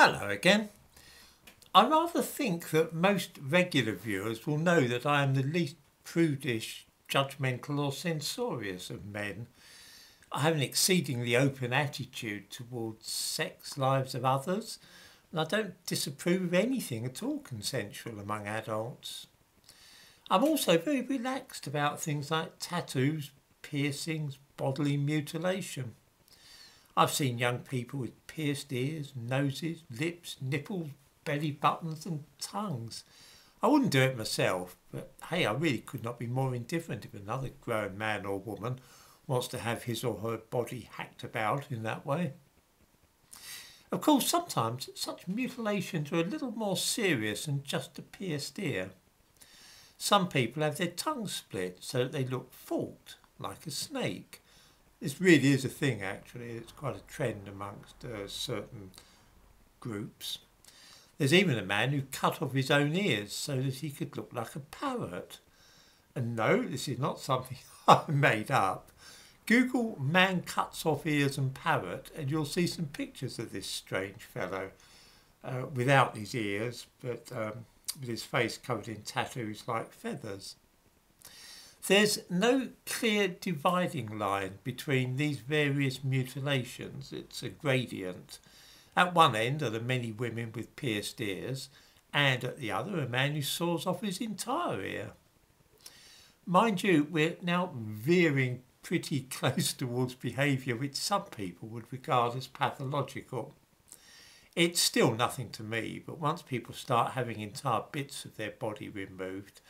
Hello again. I rather think that most regular viewers will know that I am the least prudish, judgmental or censorious of men. I have an exceedingly open attitude towards sex lives of others, and I don't disapprove of anything at all consensual among adults. I'm also very relaxed about things like tattoos, piercings, bodily mutilation. I've seen young people with pierced ears, noses, lips, nipples, belly buttons and tongues. I wouldn't do it myself, but hey, I really could not be more indifferent if another grown man or woman wants to have his or her body hacked about in that way. Of course, sometimes such mutilations are a little more serious than just a pierced ear. Some people have their tongues split so that they look forked, like a snake. This really is a thing, actually. It's quite a trend amongst certain groups. There's even a man who cut off his own ears so that he could look like a parrot. And no, this is not something I made up. Google man cuts off ears and parrot and you'll see some pictures of this strange fellow without his ears, but with his face covered in tattoos like feathers. There's no clear dividing line between these various mutilations. It's a gradient. At one end are the many women with pierced ears, and at the other a man who saws off his entire ear. Mind you, we're now veering pretty close towards behaviour which some people would regard as pathological. It's still nothing to me, but once people start having entire bits of their body removed,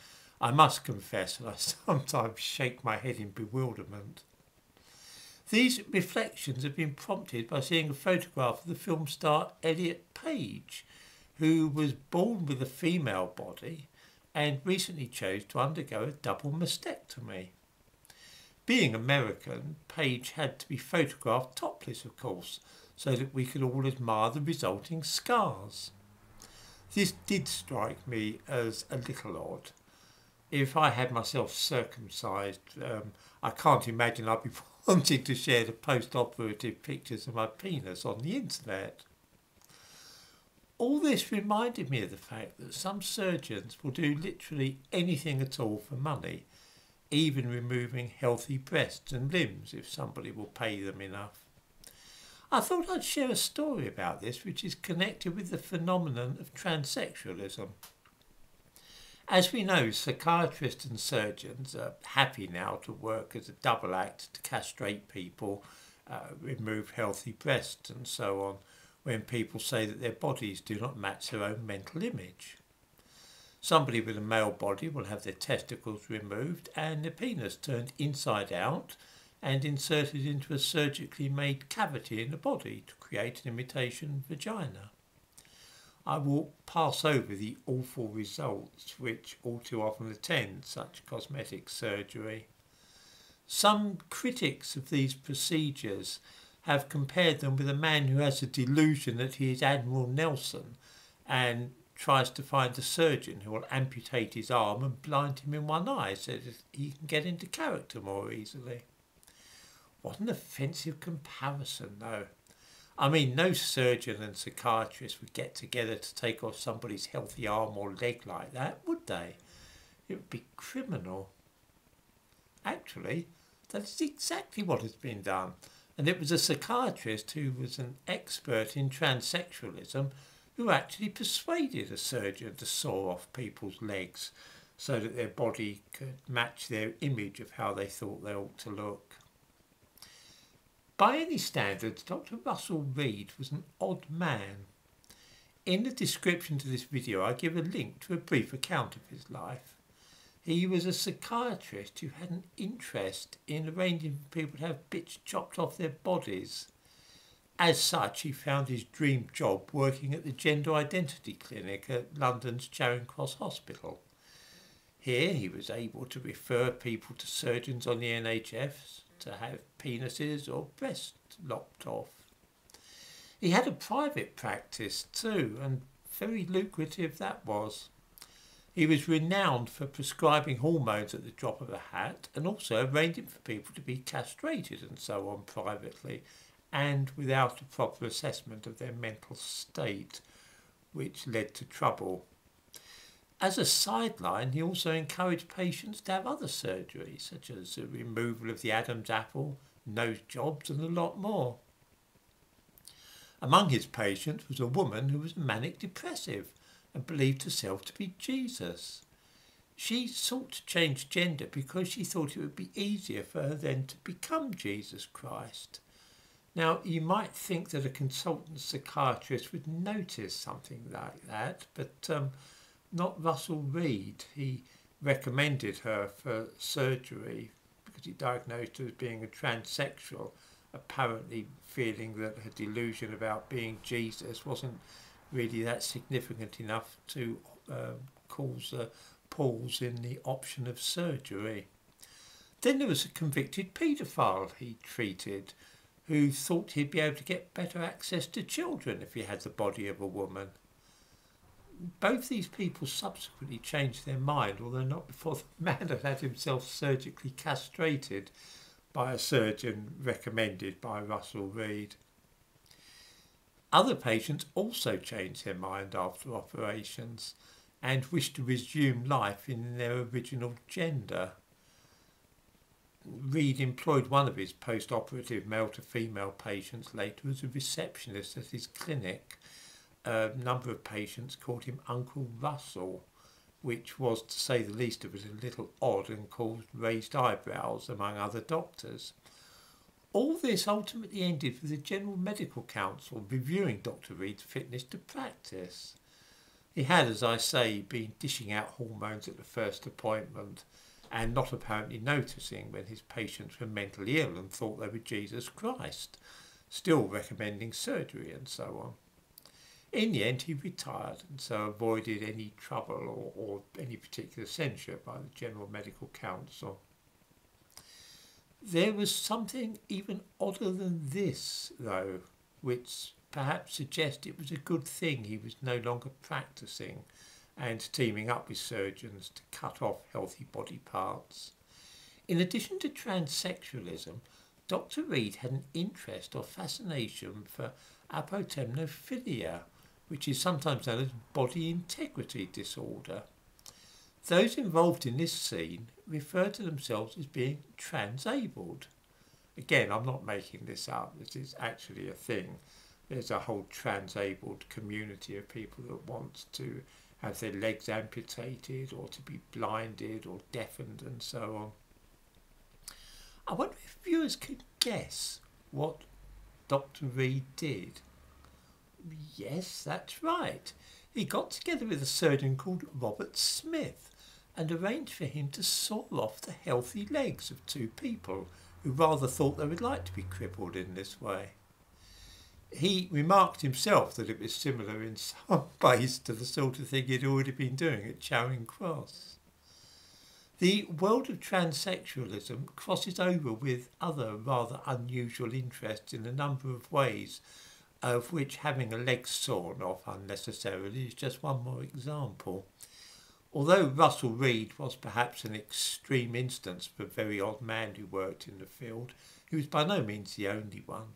I must confess that I sometimes shake my head in bewilderment. These reflections have been prompted by seeing a photograph of the film star Eliot Page, who was born with a female body and recently chose to undergo a double mastectomy. Being American, Page had to be photographed topless, of course, so that we could all admire the resulting scars. This did strike me as a little odd. If I had myself circumcised, I can't imagine I'd be wanting to share the post-operative pictures of my penis on the internet. All this reminded me of the fact that some surgeons will do literally anything at all for money, even removing healthy breasts and limbs if somebody will pay them enough. I thought I'd share a story about this which is connected with the phenomenon of transsexualism. As we know, psychiatrists and surgeons are happy now to work as a double act to castrate people, remove healthy breasts and so on, when people say that their bodies do not match their own mental image. Somebody with a male body will have their testicles removed and their penis turned inside out and inserted into a surgically made cavity in the body to create an imitation vagina. I will pass over the awful results which all too often attend such cosmetic surgery. Some critics of these procedures have compared them with a man who has a delusion that he is Admiral Nelson and tries to find a surgeon who will amputate his arm and blind him in one eye so that he can get into character more easily. What an offensive comparison, though. I mean, no surgeon and psychiatrist would get together to take off somebody's healthy arm or leg like that, would they? It would be criminal. Actually, that is exactly what has been done. And it was a psychiatrist who was an expert in transsexualism who actually persuaded a surgeon to saw off people's legs so that their body could match their image of how they thought they ought to look. By any standards, Dr. Russell Reid was an odd man. In the description to this video, I give a link to a brief account of his life. He was a psychiatrist who had an interest in arranging for people to have bits chopped off their bodies. As such, he found his dream job working at the Gender Identity Clinic at London's Charing Cross Hospital. Here he was able to refer people to surgeons on the NHS to have penises or breasts lopped off. He had a private practice too, and very lucrative that was. He was renowned for prescribing hormones at the drop of a hat and also arranging for people to be castrated and so on privately and without a proper assessment of their mental state, which led to trouble. As a sideline, he also encouraged patients to have other surgeries, such as the removal of the Adam's apple, nose jobs, and a lot more. Among his patients was a woman who was manic depressive and believed herself to be Jesus. She sought to change gender because she thought it would be easier for her then to become Jesus Christ. Now, you might think that a consultant psychiatrist would notice something like that, but not Russell Reid. He recommended her for surgery because he diagnosed her as being a transsexual, apparently feeling that her delusion about being Jesus wasn't really that significant enough to cause a pause in the option of surgery. Then there was a convicted paedophile he treated who thought he'd be able to get better access to children if he had the body of a woman. Both these people subsequently changed their mind, although not before the man had himself surgically castrated by a surgeon recommended by Russell Reid. Other patients also changed their mind after operations and wished to resume life in their original gender. Reid employed one of his post-operative male-to-female patients later as a receptionist at his clinic. A number of patients called him Uncle Russell, which was, to say the least of it, a little odd and caused raised eyebrows among other doctors. All this ultimately ended with the General Medical Council reviewing Dr. Reid's fitness to practice. He had, as I say, been dishing out hormones at the first appointment and not apparently noticing when his patients were mentally ill and thought they were Jesus Christ, still recommending surgery and so on. In the end, he retired and so avoided any trouble or any particular censure by the General Medical Council. There was something even odder than this, though, which perhaps suggests it was a good thing he was no longer practicing and teaming up with surgeons to cut off healthy body parts. In addition to transsexualism, Dr. Reid had an interest or fascination for apotemnophilia, which is sometimes known as body integrity disorder. Those involved in this scene refer to themselves as being transabled. Again, I'm not making this up, this is actually a thing. There's a whole transabled community of people that want to have their legs amputated or to be blinded or deafened and so on. I wonder if viewers could guess what Dr. Reid did. Yes, that's right. He got together with a surgeon called Robert Smith and arranged for him to saw off the healthy legs of two people who rather thought they would like to be crippled in this way. He remarked himself that it was similar in some ways to the sort of thing he'd already been doing at Charing Cross. The world of transsexualism crosses over with other rather unusual interests in a number of ways, of which having a leg sawn off unnecessarily is just one more example. Although Russell Reid was perhaps an extreme instance of a very odd man who worked in the field, he was by no means the only one.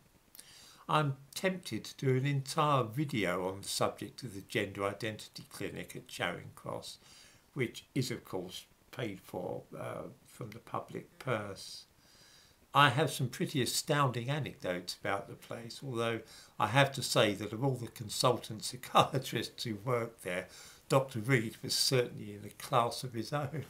I'm tempted to do an entire video on the subject of the Gender Identity Clinic at Charing Cross, which is of course paid for from the public purse. I have some pretty astounding anecdotes about the place, although I have to say that of all the consultant psychiatrists who worked there, Dr. Reid was certainly in a class of his own.